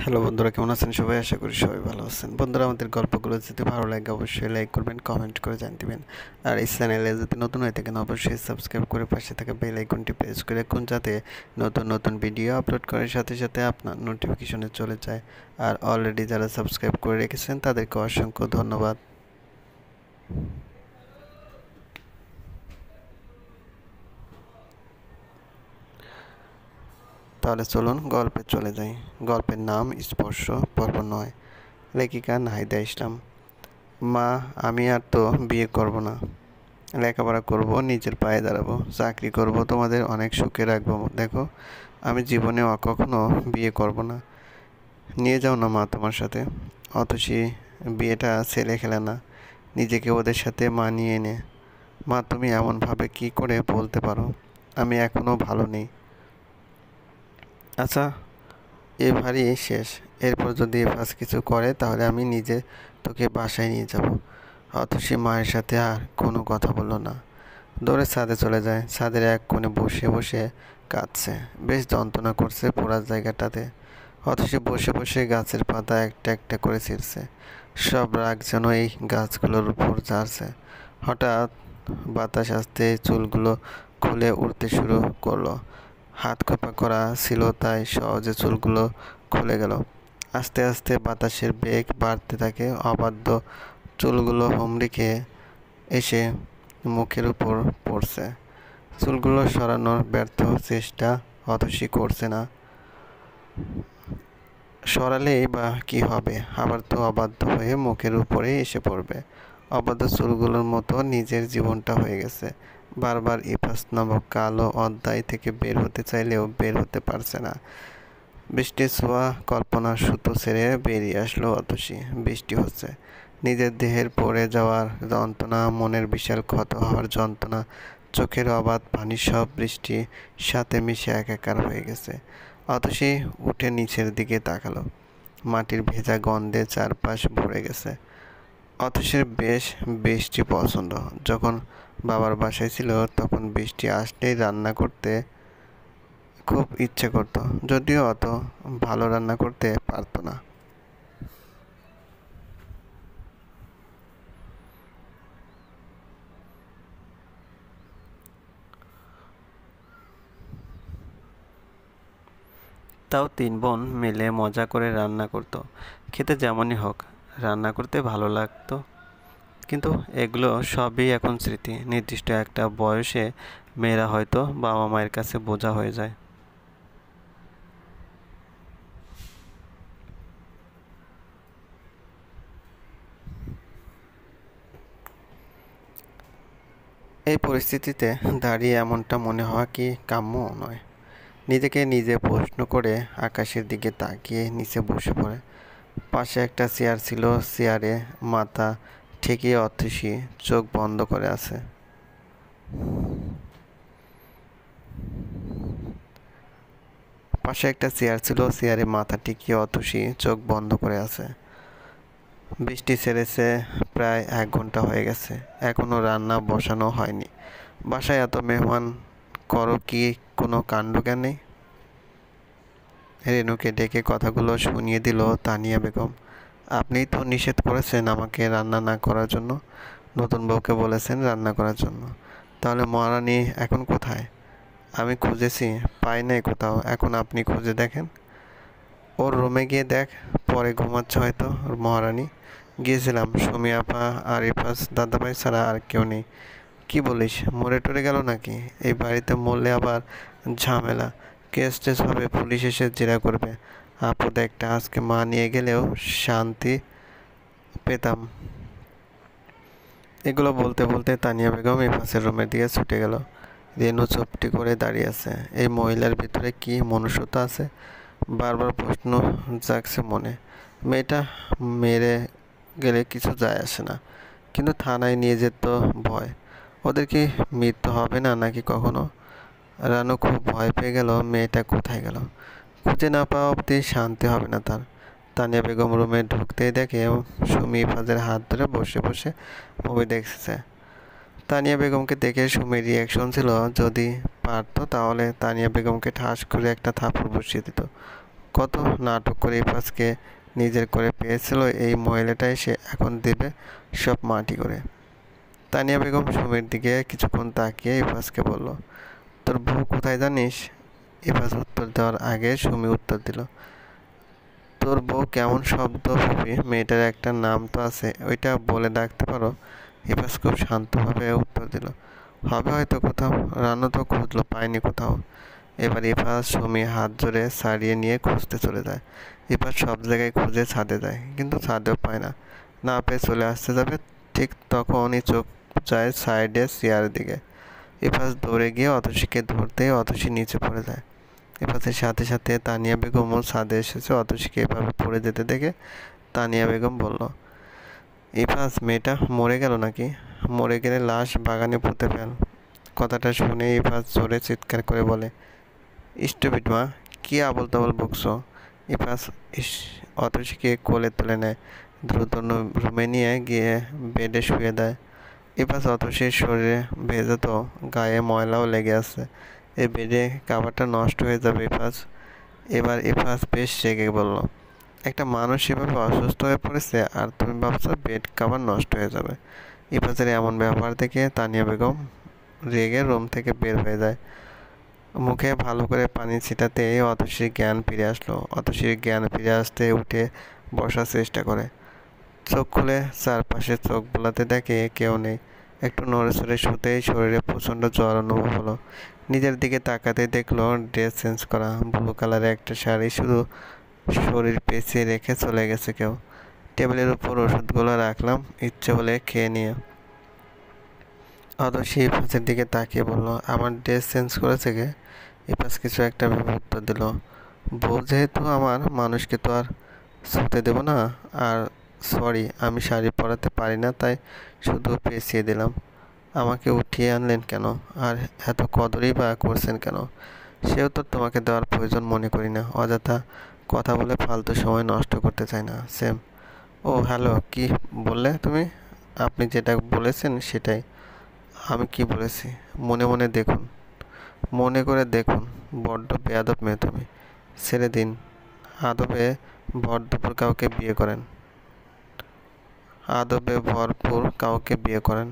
Hello বন্ধুরা, কেমন আছেন সবাই? আশা করি সবাই ভালো আছেন। বন্ধুরা, আমাদের গল্পগুলো যদি ভালো লাগে অবশ্যই লাইক করবেন, কমেন্ট করে জানিয়ে দিবেন। আর এই চ্যানেলে যদি নতুন হয়ে থাকেন অবশ্যই সাবস্ক্রাইব করে পাশে থাকা বেল আইকনটি প্রেস করে রাখুন, যাতে নতুন নতুন ভিডিও আপলোড করার সাথে সাথে আপনার নোটিফিকেশনে চলে যায়। আর অলরেডি যারা সাবস্ক্রাইব করে রেখেছেন তাদেরকে অসংখ্য ধন্যবাদ। তাহলে চলুন গল্পে চলে যাই। গল্পের নাম স্পর্শ, পর্ব ৯। লেখিকা নাহিদা ইসলাম। মা, আমি আর তো বিয়ে করব না। লেখাপড়া করব, নিজের পায়ে দাঁড়াবো, চাকরি করব, তোমাদের অনেক সুখে রাখবো। দেখো, আমি জীবনে কখনো বিয়ে করব না। নিয়ে যাও না মা তোমার সাথে। অতসী, বিয়েটা ছেলে খেলে না, নিজেকে ওদের সাথে মানিয়ে নে। মা, তুমি এমনভাবে কি করে বলতে পারো? আমি এখনও ভালো নেই। আচ্ছা, এবারই শেষ। এরপর যদি ফার্স্ট কিছু করে তাহলে আমি নিজে তোকে বাসায় নিয়ে যাব। অতসী মায়ের সাথে আর কোনো কথা বলল না। দৌড়ে ছাদে চলে যায়। ছাদের এক কোণে বসে বসে কাঁদছে। বেশ যন্ত্রণা করছে পোড়া জায়গাটাতে। অতসী বসে বসে গাছের পাতা একটা একটা করে ছিঁড়ছে। সব রাগ যেন এই গাছগুলোর উপর ঝাড়ছে। হঠাৎ বাতাস আসতে চুলগুলো খুলে উড়তে শুরু করলো। হাত খোপা করা ছিল তাই সহজে চুলগুলো খুলে গেল। আস্তে আস্তে বাতাসের বেগ বাড়তে থাকে। অবাধ্য চুলগুলো হুমড়ি খেয়ে এসে মুখের উপর পড়ছে। চুলগুলো সরানোর ব্যর্থ চেষ্টা অতসী করছে না। সরালেই বা কি হবে? আবার তো অবাধ্য হয়ে মুখের উপরে এসে পড়বে। অবাধ্য চুলগুলোর মতো নিজের জীবনটা হয়ে গেছে। বারবার ইপাস নামক কালো অধ্যায় থেকে বের হতে চাইলেও বের হতে পারছে না। বৃষ্টির ছোঁয়া কল্পনার সুতো ছেড়ে বেরিয়ে আসলো অতসী। বৃষ্টি হচ্ছে। নিজের দেহের পড়ে যাওয়ার যন্ত্রণা, মনের বিশাল ক্ষত হওয়ার যন্ত্রণা, চোখের অবাধ পানি সব বৃষ্টির সাথে মিশে একাকার হয়ে গেছে। অতসী উঠে নিচের দিকে তাকালো। মাটির ভেজা গন্ধে চারপাশ ভরে গেছে। অতসীর বেশ বৃষ্টি পছন্দ। যখন বাবার বাসায় ছিল তখন বৃষ্টি আসলেই রান্না করতে খুব ইচ্ছে করতো, যদিও অত ভালো রান্না করতে পারতো না। তাও তিন বোন মিলে মজা করে রান্না করতো। খেতে যেমনই হোক, রান্না করতে ভালো লাগতো। কিন্তু এগুলো সবই এখন স্মৃতি। নির্দিষ্ট একটা বয়সে মেয়েরা হয়তো বাবা মায়ের কাছে বোঝা হয়ে যায়। এই পরিস্থিতিতে দাঁড়িয়ে এমনটা মনে হওয়া কি কাম্য নয়? নিজেকে নিজে প্রশ্ন করে আকাশের দিকে তাকিয়ে নিচে বসে পড়ে। পাশে একটা চেয়ার ছিল। চেয়ারে মাথা ঠেকিয়ে অতসী চোখ বন্ধ করে আছে। পাশে একটা চেয়ার ছিল। চেয়ারে মাথা ঠেকিয়ে অতসী চোখ বন্ধ করে আছে। বৃষ্টি ছেড়েছে। প্রায় 1 ঘন্টা হয়ে গেছে। এখনো রান্না বসানো হয়নি। বাসায় এত মেহমান করো কি কোনো কাণ্ডজ্ঞান নেই? রেনুকে ডেকে কথাগুলো শুনিয়ে দিল তানিয়া বেগম। আপনিই তো নিষেধ করেছেন আমাকে রান্না না করার জন্য। নতুন বউকে বলেছেন রান্না করার জন্য। তাহলে মহারানী এখন কোথায়? আমি খুঁজেছি, পাই নাই কোথাও। এখন আপনি খুঁজে দেখেন। ওর রুমে গিয়ে দেখ, পরে ঘুমাচ্ছে হয়তো মহারানী। গিয়েছিলাম, সুমি আপা আর ইফাস দাদাভাই ছাড়া আর কেউ নেই। কি বলিস, মরে টরে গেল নাকি? এই বাড়িতে মরলে আবার ঝামেলা, কেস টেস হবে, পুলিশ এসে জেরা করবে। আপদ একটা, আজকে মা নিয়ে গেলেও শান্তি পেতাম। এগুলো বলতে বলতে তানিয়া বেগম ইফাসের রুমের দিকে ছুটে গেল। রেনু চুপটি করে দাঁড়িয়ে আছে। এই মহিলার ভিতরে কি মনুষ্যতা আছে? বারবার প্রশ্ন জাগছে মনে। মেয়েটা মেরে গেলে কিছু যায় আসে না, কিন্তু থানায় নিয়ে যেত ভয়। ওদের কি মৃত্যু হবে না নাকি কখনো? রানু খুব ভয় পেয়ে গেল। মেয়েটা কোথায় গেল? খুঁজে না পাওয়া অবধি শান্তি হবে না তার। তানিয়া বেগম রুমে ঢুকতেই দেখে সুমি ইফাজের হাত ধরে বসে বসে মুভি দেখছে। তানিয়া বেগমকে দেখে সুমির রিয়াকশন ছিল, যদি পারতো তাহলে তানিয়া বেগমকে ঠাস করে একটা থাপড় বসিয়ে দিত। কত নাটক করে ইফাজকে নিজের করে পেয়েছিল, এই মহিলাটা এসে এখন দেবে সব মাটি করে। তানিয়া বেগম সুমির দিকে কিছুক্ষণ তাকিয়ে ইফাজকে বলল, তোর বউ কোথায় জানিস? ইফাজ উত্তর দেওয়ার আগে সুমি উত্তর দিল, তোর বউ কেমন শব্দ ফুপি, মেয়েটার একটা নাম তো আছে, ওইটা বলে ডাকতে পারো? ইফাজ খুব শান্তভাবে উত্তর দিল, হবে হয়তো কোথাও। রানু তো খুঁজলো, পায়নি কোথাও। এবার ইফাজ সুমি হাত জোরে ছাড়িয়ে নিয়ে খুঁজতে চলে যায়। ইফাজ সব জায়গায় খুঁজে ছাদে যায়, কিন্তু ছাদেও পায় না। না পেয়ে চলে আসতে যাবে, ঠিক তখনই চোখ যায় সাইডে চেয়ারের দিকে। ইফাজ দৌড়ে গিয়ে অতসীকে ধরতে অতসী নিচে পড়ে যায়। ইফাজের সাথে সাথে তানিয়া বেগমও ছাদে এসেছে। অতসীকে এভাবে পড়ে যেতে দেখে তানিয়া বেগম বলল, ইফাজ মেয়েটা মরে গেল নাকি? মরে গেলে লাশ বাগানে পুঁতে ফেল। কথাটা শুনে ইফাজ জোরে চিৎকার করে বলে, স্টুপিড মা, কি আবল তাবল বকছো? ইফাজ অতসীকে কোলে তুলে নেয়, দ্রুত রুমে নিয়ে গিয়ে বেডে শুয়ে দেয়। ইফাজ অতসীর শরীরে ভেজে, তো গায়ে ময়লাও লেগে আছে। এই বেডে কাভারটা নষ্ট হয়ে যাবে ইফাজ। এবার ইফাজ বেশ রেগে বলল, একটা মানুষ এভাবে অসুস্থ হয়ে পড়েছে আর তুমি ভাবছো বেড কাভার নষ্ট হয়ে যাবে? ইফাজের এমন ব্যবহার দেখে তানিয়া বেগম রেগে রুম থেকে বের হয়ে যায়। মুখে ভালো করে পানি ছিটাতে অতসীর জ্ঞান ফিরে আসলো। অতসীর জ্ঞান ফিরে আসতে উঠে বসার চেষ্টা করে। চোখ খুলে চারপাশে চোখ বোলাতে দেখে কেউ নেই। একটু নড়েচড়ে শুতেই শরীরে প্রচণ্ড জ্বর অনুভব হলো। নিজের দিকে তাকাতে দেখলো ড্রেস চেঞ্জ করা ব্লু কালারের একটা শাড়ি শুধু শরীর পেঁচিয়ে রেখে চলে গেছে কেউ। টেবিলের উপর ওষুধগুলো রাখলাম, ইচ্ছে হলে খেয়ে নিয়ে। অতসী ইফাজের দিকে তাকিয়ে বলল, আমার ড্রেস চেঞ্জ করেছে কে? ইফাজ কিছু একটা ভেবে উত্তর দিল, বউ যেহেতু আমার, মানুষকে তো আর ছুঁতে দেবো না। আর সরি, আমি শাড়ি পরাতে পারি না, তাই শুধু পেঁচিয়ে দিলাম। আমাকে উঠিয়ে আনলেন কেন? আর এত কদরই বা করছেন কেন? সেও তো তোমাকে দেওয়ার প্রয়োজন মনে করি না। অযথা কথা বলে ফালতু সময় নষ্ট করতে চাই না। সেম। ও হ্যালো, কি বললে তুমি? আপনি যেটা বলেছেন সেটাই। আমি কি বলেছি? মনে মনে দেখুন, মনে করে দেখুন। বড্ড বেয়াদব মেয়ে তুমি। ছেড়ে দিন। আদবে ভরপুর কাউকে বিয়ে করেন। আদবে ভরপুর কাউকে বিয়ে করেন।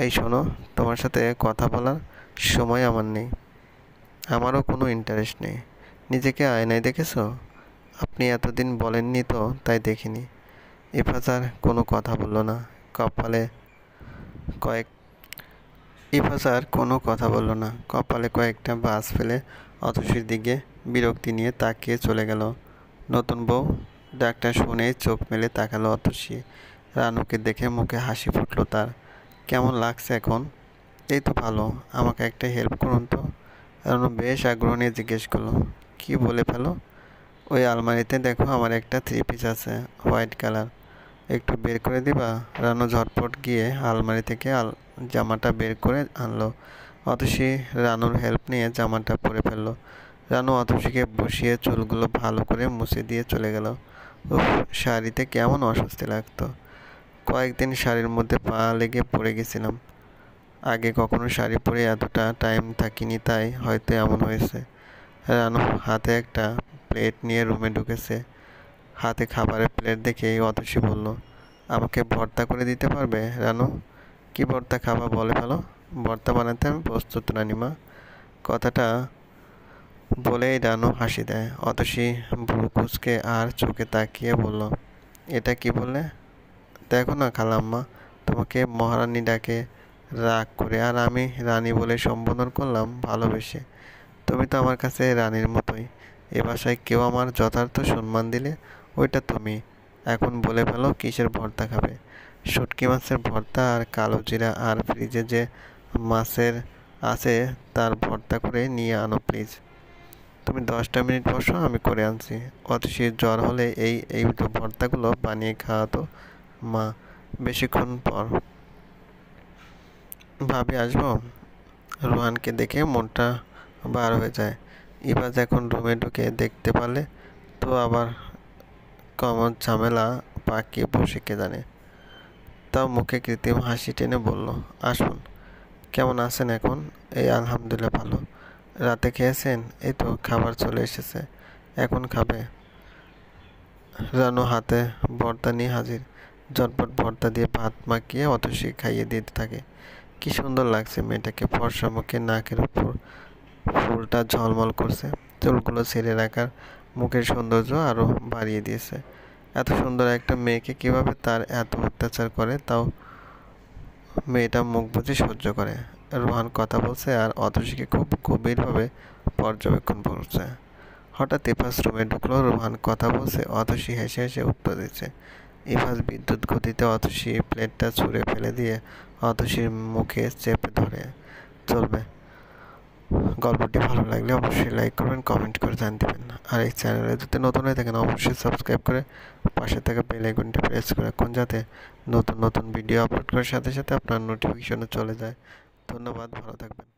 এই শোনো, তোমার সাথে কথা বলার সময় আমার নেই। আমারও কোনো ইন্টারেস্ট নেই। নিজেকে আয়নায় দেখেছো? আপনি এতদিন বলেননি তো, তাই দেখিনি। ইফাজ আর কোনো কথা বলল না। কপালে কয়েক ইফাজ আর কোনো কথা বলল না। কপালে কয়েকটা বাস ফেলে অতসীর দিকে বিরক্তি নিয়ে তাকিয়ে চলে গেল। নতুন বউ ডাকটা শুনেই চোখ মেলে তাকালো অতসী। রানুকে দেখে মুখে হাসি ফুটলো তার। কেমন লাগছে এখন? এই তো ভালো। আমাকে একটা হেল্প করুন তো। রানু বেশ আগ্রহ নিয়ে জিজ্ঞেস করলো, কি বলে ফেলো? ওই আলমারিতে দেখো, আমার একটা 3 পিস আছে, হোয়াইট কালার। একটু বের করে দিবা? রানু ঝটপট গিয়ে আলমারি থেকে জামাটা বের করে আনলো। অতসী রানুর হেল্প নিয়ে জামাটা পরে ফেললো। রানু অতসীকে বসিয়ে চুলগুলো ভালো করে মুছে দিয়ে চলে গেল। উফ, শাড়িতে কেমন অস্বস্তি লাগতো। কয়েকদিন শাড়ির মধ্যে পা লেগে পড়ে গেছিলাম। আগে কখনো শাড়ি পরে এতটা টাইম থাকিনি, তাই হয়তো এমন হয়েছে। রানু হাতে একটা প্লেট নিয়ে রুমে ঢুকেছে। হাতে খাবারের প্লেট দেখেই অতসী বলল, আমাকে ভর্তা করে দিতে পারবে রানু? কি ভর্তা খাবা বলে ফেলো। ভর্তা বানাতে আমি প্রস্তুত রানিমা। কথাটা বলেই রানু হাসি দেয়। অতসী ভ্রু কুঁচকে আর চোখে তাকিয়ে বলল, এটা কি বললে? দেখো না খালাম্মা, তোমাকে মহারানী ডাকে রাগ করে, আর আমি রানী বলে সম্বোধন করলাম ভালোবেসে। তুমি তো আমার কাছে রানীর মতোই। এ বাসায় কেউ আমার যথার্থ সম্মান দিলে ওইটা তুমি। এখন বলে ফেলো কিসের ভর্তা খাবে? শুটকি মাছের ভর্তা আর কালো জিরা, আর ফ্রিজে যে মাছের আছে তার ভর্তা করে নিয়ে আনো প্লিজ। তুমি 10টা মিনিট বসো, আমি করে আনছি। অতসীর জ্বর হলে এই ভর্তাগুলো বানিয়ে খাওয়াতো মা। বেশিক্ষণ পর ভাবি আসবো। রোহানকে দেখে মনটা বার হয়ে যায়। ইফাজ এখন রুমে ঢুকে দেখতে পারলে তো আবার কেমন ঝামেলা পাকিয়ে বসে কে জানে। তাও মুখে কৃত্রিম হাসি টেনে বলল, আসুন। কেমন আছেন এখন? এই আলহামদুলিল্লাহ ভালো। রাতে খেয়েছেন? এই তো খাবার চলে এসেছে। এখন খাবে? রানু হাতে ভর্তা নিয়ে হাজির। ঝটপট ভর্তা দিয়ে ভাত মাখিয়ে অতসী খাইয়ে দিতে থাকে। কি সুন্দর লাগছে মেয়েটাকে, ফর্সা মুখে, নাকের উপর ফুলটা ঝলমল করছে, চুলগুলো ছেড়ে রাখার মুখের সৌন্দর্য আরো বাড়িয়ে দিয়েছে। এত সুন্দর একটা মেয়েকে কিভাবে তার এত অত্যাচার করে, তাও মেয়েটা মুখ বুজে সহ্য করে। রোহান কথা বলছে আর অতসীকে খুব গভীরভাবে পর্যবেক্ষণ করছে। হঠাৎ ইফাস রুমে ঢুকলো। রোহান কথা বলছে, অতসী হেসে হেসে উত্তর দিচ্ছে। ইফাস বিদ্যুৎ গতিতে অতসী প্লেটটা ছুঁড়ে ফেলে দিয়ে অতসীর মুখে চেপে ধরে। চলবে। গল্পটি ভালো লাগলে অবশ্যই লাইক করবেন, কমেন্ট করে জানিয়ে দেবেন। আর এই চ্যানেলে যদি নতুন হয়ে থাকেন অবশ্যই সাবস্ক্রাইব করে পাশে থাকা বেল আইকনটি প্রেস করে রাখুন, যাতে নতুন নতুন ভিডিও আপলোড করার সাথে সাথে আপনার নোটিফিকেশনও চলে যায়। ধন্যবাদ, ভালো থাকবেন।